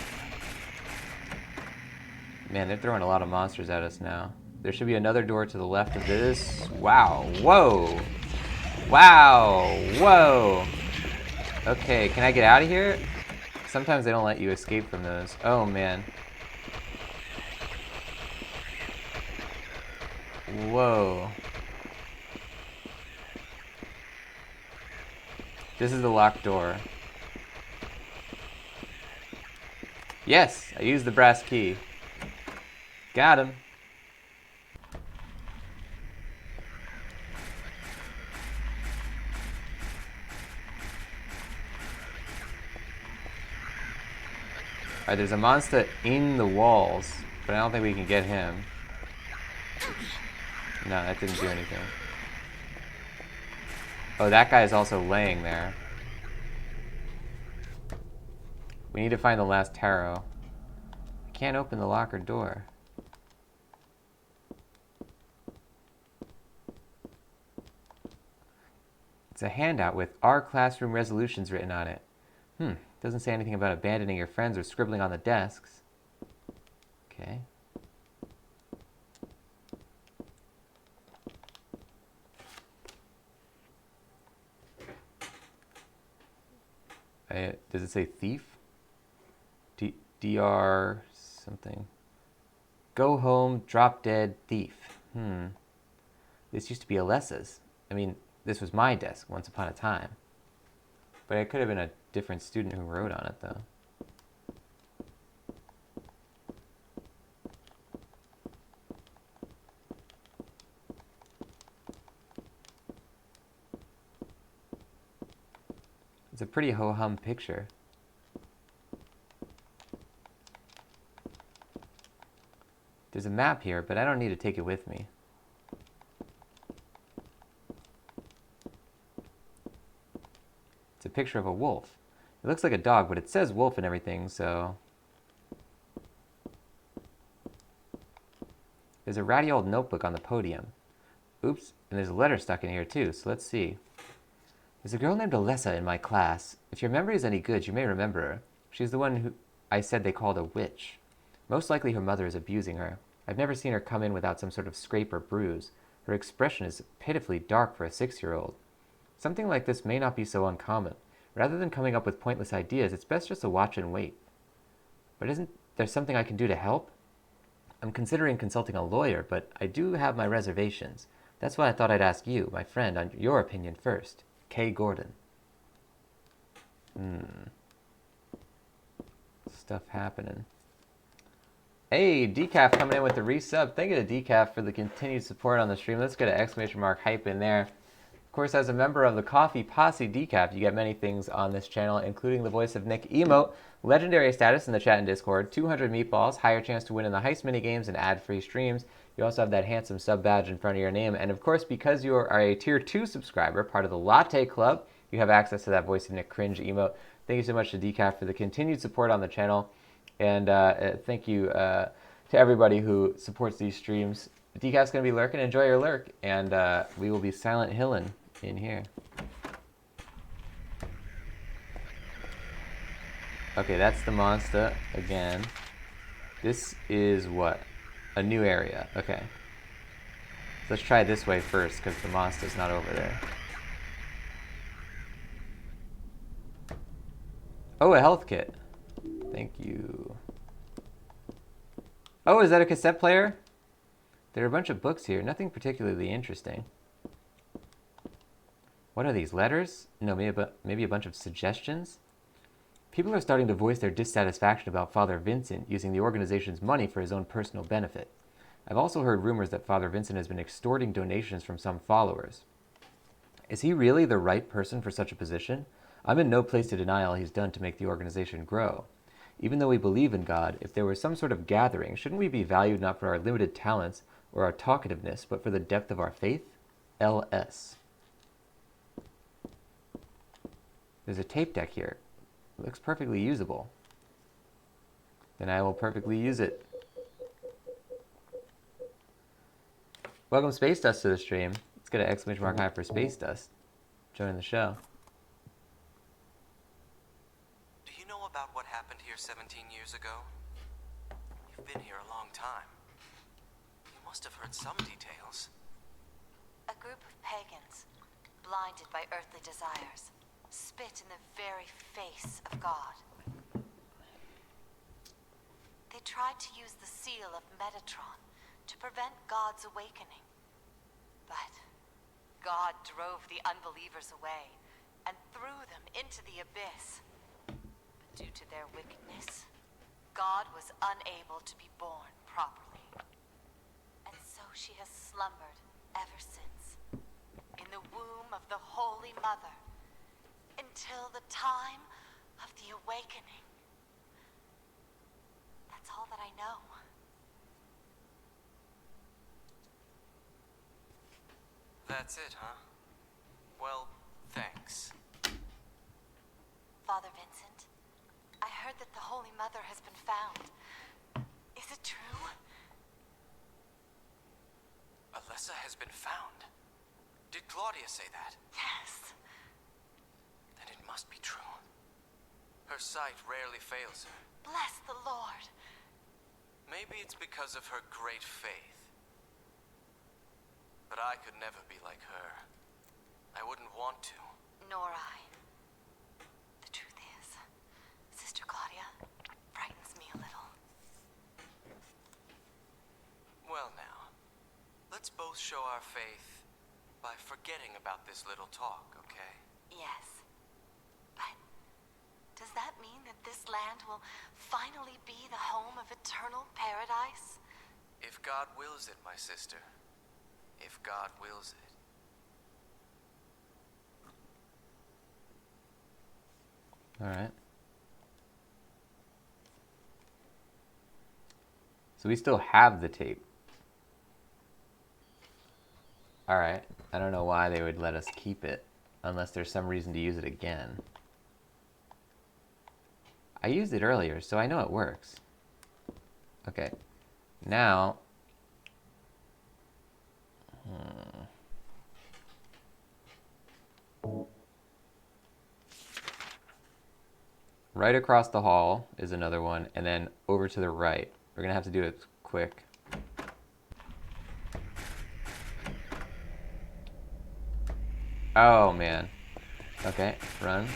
Man, they're throwing a lot of monsters at us now. There should be another door to the left of this. Wow. Whoa. Wow. Whoa. Okay, can I get out of here? Sometimes they don't let you escape from those. Oh, man. Whoa. This is the locked door. Yes, I used the brass key. Got him. Alright, there's a monster in the walls, but I don't think we can get him. No, that didn't do anything. Oh, that guy is also laying there. We need to find the last tarot. I can't open the locker door. It's a handout with our classroom resolutions written on it. Doesn't say anything about abandoning your friends or scribbling on the desks. Okay. Does it say thief? DR something. Go home, drop dead, thief. This used to be Alessa's. I mean, this was my desk once upon a time. But it could have been a different student who wrote on it, though. It's a pretty ho-hum picture. There's a map here, but I don't need to take it with me. It's a picture of a wolf. It looks like a dog, but it says wolf and everything, so... There's a ratty old notebook on the podium. Oops, and there's a letter stuck in here too, so let's see. There's a girl named Alessa in my class. If your memory is any good, you may remember her. She's the one who I said they called a witch. Most likely her mother is abusing her. I've never seen her come in without some sort of scrape or bruise. Her expression is pitifully dark for a 6-year-old. Something like this may not be so uncommon. Rather than coming up with pointless ideas, it's best just to watch and wait. But isn't there something I can do to help? I'm considering consulting a lawyer, but I do have my reservations. That's why I thought I'd ask you, my friend, on your opinion first. Kay Gordon. Stuff happening. Hey, Decaf coming in with the resub. Thank you to Decaf for the continued support on the stream. Let's get an exclamation mark hype in there. course, as a member of the Coffee Posse Decaf, you get many things on this channel, including the Voice of Nick emote, legendary status in the chat and Discord, 200 meatballs, higher chance to win in the heist minigames, and ad-free streams. You also have that handsome sub badge in front of your name. And of course, because you are a Tier 2 subscriber, part of the Latte Club, you have access to that Voice of Nick cringe emote. Thank you so much to Decaf for the continued support on the channel. And thank you to everybody who supports these streams. Decaf's going to be lurking. Enjoy your lurk. And we will be Silent Hilling in here. Okay, that's the monster again. This is what? A new area. Okay. So let's try this way first, because the monster's not over there. Oh, a health kit. Thank you. Oh, is that a cassette player? There are a bunch of books here. Nothing particularly interesting. What are these, letters? No, maybe a bunch of suggestions? People are starting to voice their dissatisfaction about Father Vincent using the organization's money for his own personal benefit. I've also heard rumors that Father Vincent has been extorting donations from some followers. Is he really the right person for such a position? I'm in no place to deny all he's done to make the organization grow. Even though we believe in God, if there was some sort of gathering, shouldn't we be valued not for our limited talents or our talkativeness, but for the depth of our faith? LS. There's a tape deck here. It looks perfectly usable. Then I will perfectly use it. Welcome Space Dust to the stream. Let's get an exclamation mark high for Space Dust. Join the show. Do you know about what happened here 17 years ago? You've been here a long time. You must have heard some details. A group of pagans, blinded by earthly desires, spit in the very face of God. They tried to use the seal of Metatron to prevent God's awakening. But God drove the unbelievers away and threw them into the abyss. But due to their wickedness, God was unable to be born properly. And so she has slumbered ever since, in the womb of the Holy Mother, until the time of the awakening. That's all that I know. That's it, huh? Well, thanks. Father Vincent, I heard that the Holy Mother has been found. Is it true? Alessa has been found. Did Claudia say that? Yes. Then it must be true. Her sight rarely fails her. Bless the Lord. Maybe it's because of her great faith. But I could never be like her. I wouldn't want to. Nor I. The truth is, Sister Claudia frightens me a little. Well now, let's both show our faith by forgetting about this little talk, okay? Yes. But does that mean that this land will finally be the home of eternal paradise? If God wills it, my sister. If God wills it. All right. So we still have the tape. All right. I don't know why they would let us keep it unless there's some reason to use it again. I used it earlier, so I know it works. Okay. Now... Right across the hall is another one, and then over to the right. We're gonna have to do it quick. Oh man. Okay, run.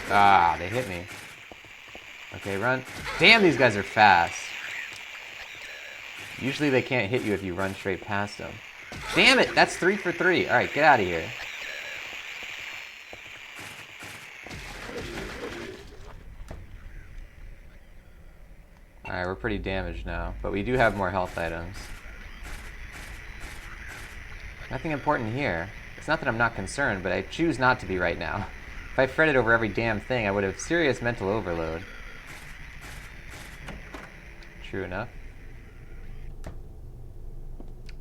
Ah, they hit me. Okay, run. Damn, these guys are fast. Usually they can't hit you if you run straight past them. Damn it, that's 3 for 3. All right, get out of here. All right, we're pretty damaged now, but we do have more health items. Nothing important here. It's not that I'm not concerned, but I choose not to be right now. If I fretted over every damn thing, I would have serious mental overload. True enough.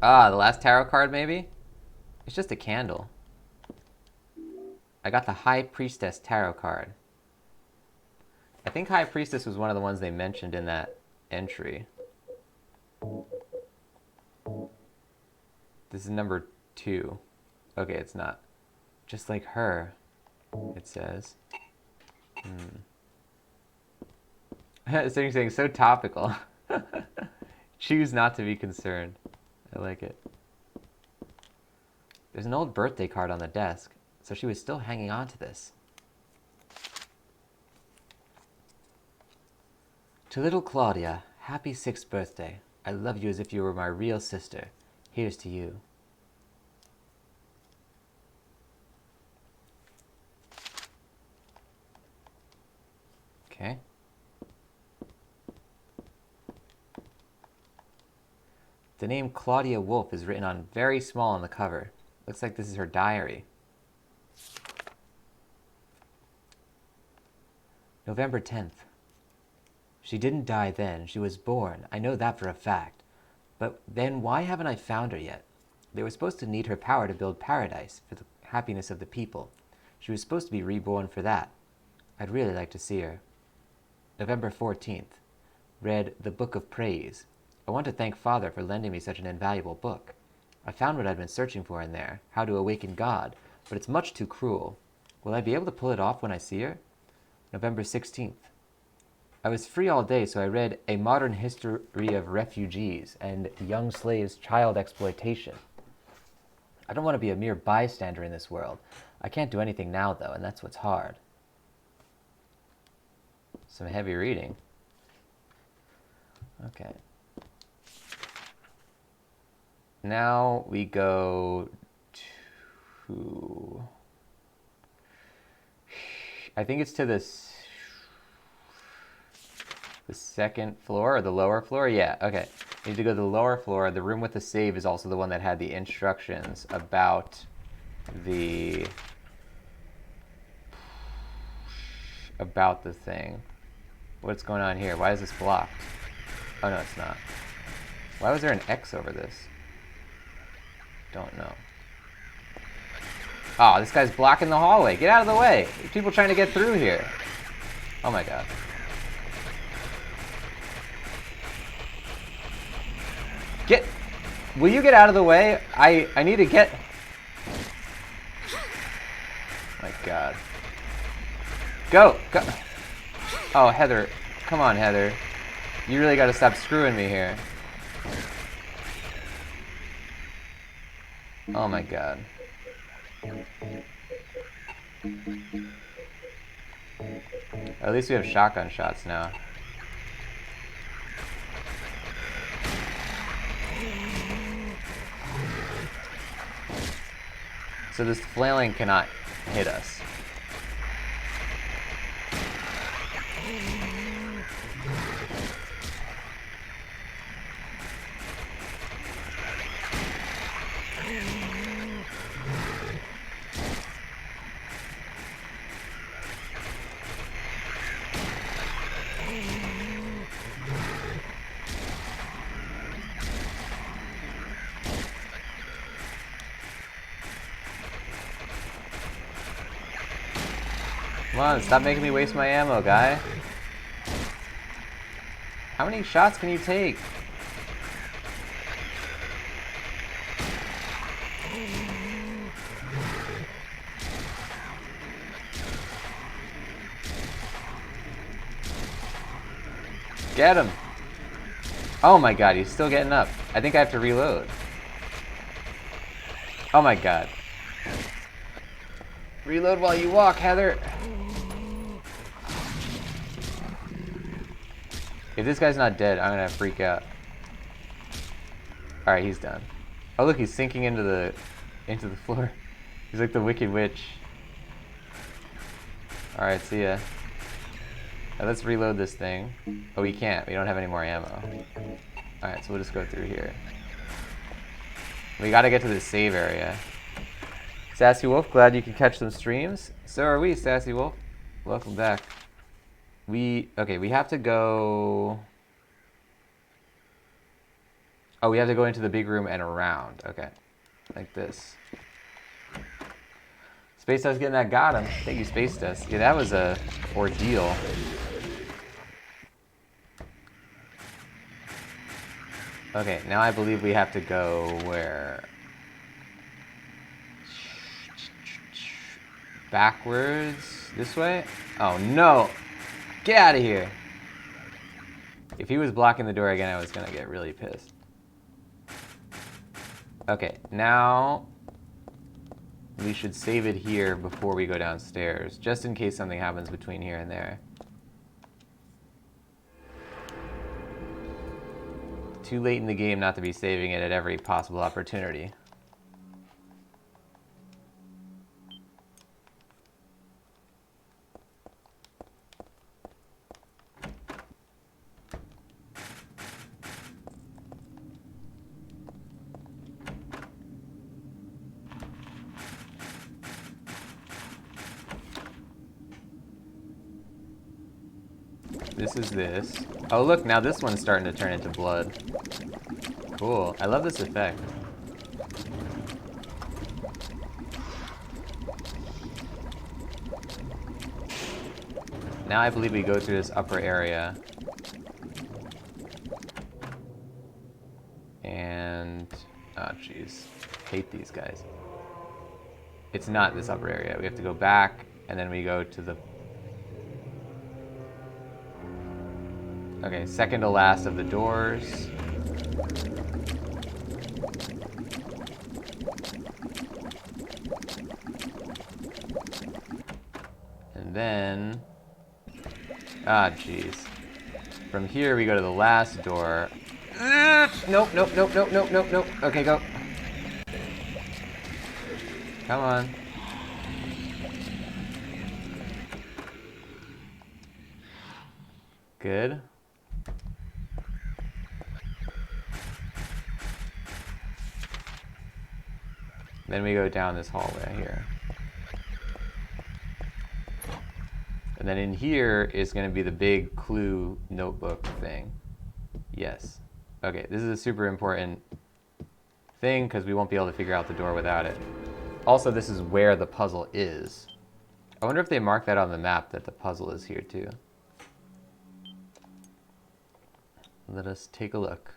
Ah, the last tarot card, maybe? It's just a candle. I got the High Priestess tarot card. I think High Priestess was one of the ones they mentioned in that entry. This is number 2. Okay, it's not. Just like her, it says. It's interesting, so topical. Choose not to be concerned. I like it. There's an old birthday card on the desk, so she was still hanging on to this. To little Claudia, happy 6th birthday. I love you as if you were my real sister. Here's to you. Okay. The name Claudia Wolf is written on very small on the cover. Looks like this is her diary. November 10th. She didn't die then. She was born. I know that for a fact. But then why haven't I found her yet? They were supposed to need her power to build paradise for the happiness of the people. She was supposed to be reborn for that. I'd really like to see her. November 14th. Read The Book of Praise. I want to thank Father for lending me such an invaluable book. I found what I'd been searching for in there, how to awaken God, but it's much too cruel. Will I be able to pull it off when I see her? November 16th. I was free all day, so I read A Modern History of Refugees and Young Slaves' Child Exploitation. I don't want to be a mere bystander in this world. I can't do anything now, though, and that's what's hard. Some heavy reading. Okay. Now we go to... I think it's to the 2nd floor or the lower floor? Yeah, okay. You need to go to the lower floor. The room with the save is also the one that had the instructions about the thing. What's going on here? Why is this blocked? Oh no, it's not. Why was there an X over this? Don't know. Oh, this guy's blocking the hallway. Get out of the way. There's people trying to get through here. Oh my god. Will you get out of the way? I need to get... My god. Go! Oh, Heather. Come on, Heather. You really gotta stop screwing me here. Oh my god. At least we have shotgun shots now. So this flailing cannot hit us. Come on, stop making me waste my ammo, guy. How many shots can you take? Get him! Oh my god, he's still getting up. I think I have to reload. Oh my god. Reload while you walk, Heather. If this guy's not dead, I'm gonna freak out. Alright, he's done. Oh look, he's sinking into the floor. He's like the Wicked Witch. Alright, see ya. Now let's reload this thing. Oh, we can't. We don't have any more ammo. Alright, so we'll just go through here. We gotta get to the save area. Sassy Wolf, glad you could catch some streams. So are we, Sassy Wolf. Welcome back. Okay, we have to go... Oh, we have to go into the big room and around. Okay, like this. Space Dust getting that got him. Thank you, Space Dust. Yeah, that was a ordeal. Okay, now I believe we have to go where? Backwards? This way? Oh no! Get out of here! If he was blocking the door again, I was gonna get really pissed. Okay, now we should save it here before we go downstairs, just in case something happens between here and there. Too late in the game not to be saving it at every possible opportunity. This is this. Oh look, now this one's starting to turn into blood. Cool. I love this effect. Now I believe we go through this upper area. And... oh jeez. Hate these guys. It's not this upper area. We have to go back, and then we go to the... okay, second to last of the doors. And then... ah, jeez. From here we go to the last door. Nope, nope, nope, nope, nope, nope, nope. Okay, go. Come on. Good. Then we go down this hallway here. And then in here is going to be the big clue notebook thing. Yes. Okay, this is a super important thing because we won't be able to figure out the door without it. Also, this is where the puzzle is. I wonder if they mark that on the map that the puzzle is here too. Let us take a look.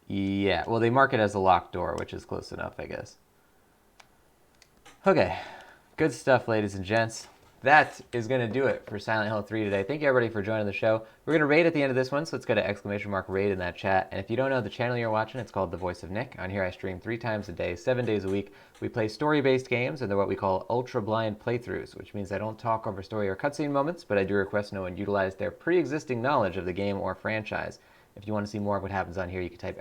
Yeah, well they mark it as a locked door, which is close enough, I guess. Okay, good stuff, ladies and gents. That is going to do it for Silent Hill 3 today. Thank you everybody for joining the show. We're going to raid at the end of this one, so let's go to !raid in that chat. And if you don't know the channel you're watching, it's called The Voice of Nick. On here I stream 3 times a day, 7 days a week. We play story-based games, and they're what we call ultra-blind playthroughs, which means I don't talk over story or cutscene moments, but I do request no one utilize their pre-existing knowledge of the game or franchise. If you want to see more of what happens on here, you can type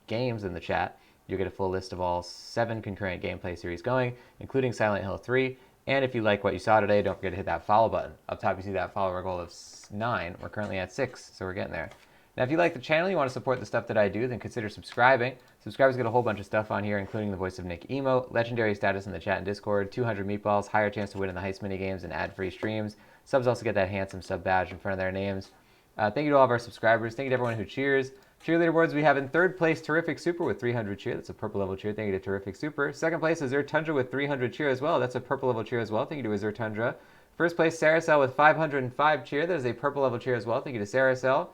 !games in the chat. You'll get a full list of all 7 concurrent gameplay series going, including Silent Hill 3. And if you like what you saw today, don't forget to hit that follow button. Up top you see that follower goal of 9. We're currently at 6, so we're getting there. Now if you like the channel, you want to support the stuff that I do, then consider subscribing. Subscribers get a whole bunch of stuff on here, including the Voice of Nick emote, legendary status in the chat and Discord, 200 meatballs, higher chance to win in the heist minigames, and ad-free streams. Subs also get that handsome sub badge in front of their names. Thank you to all of our subscribers. Thank you to everyone who cheers. Cheerleader boards, we have in 3rd place Terrific Super with 300 cheer. That's a purple level cheer. Thank you to Terrific Super. 2nd place is Tundra with 300 cheer as well. That's a purple level cheer as well. Thank you to Tundra. 1st place Saracel with 505 cheer. That is a purple level cheer as well. Thank you to Saracel.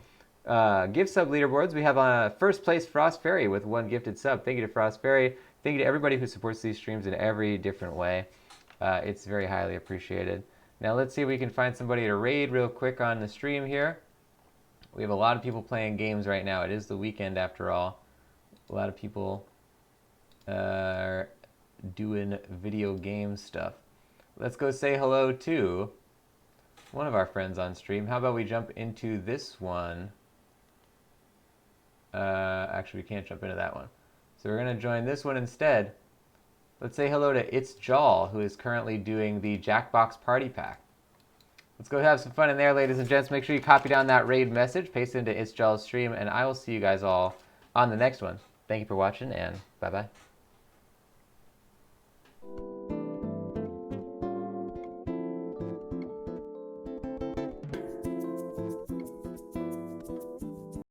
Gift sub leaderboards, we have on 1st place Frost Fairy with 1 gifted sub. Thank you to Frost Fairy. Thank you to everybody who supports these streams in every different way. It's very highly appreciated. Now let's see if we can find somebody to raid real quick on the stream here. We have a lot of people playing games right now. It is the weekend after all. A lot of people are doing video game stuff. Let's go say hello to one of our friends on stream. How about we jump into this one? Actually, we can't jump into that one. So we're going to join this one instead. Let's say hello to It's Jawl, who is currently doing the Jackbox Party Pack. Let's go have some fun in there, ladies and gents. Make sure you copy down that raid message, paste it into It's Jaw's stream, and I will see you guys all on the next one. Thank you for watching, and bye-bye.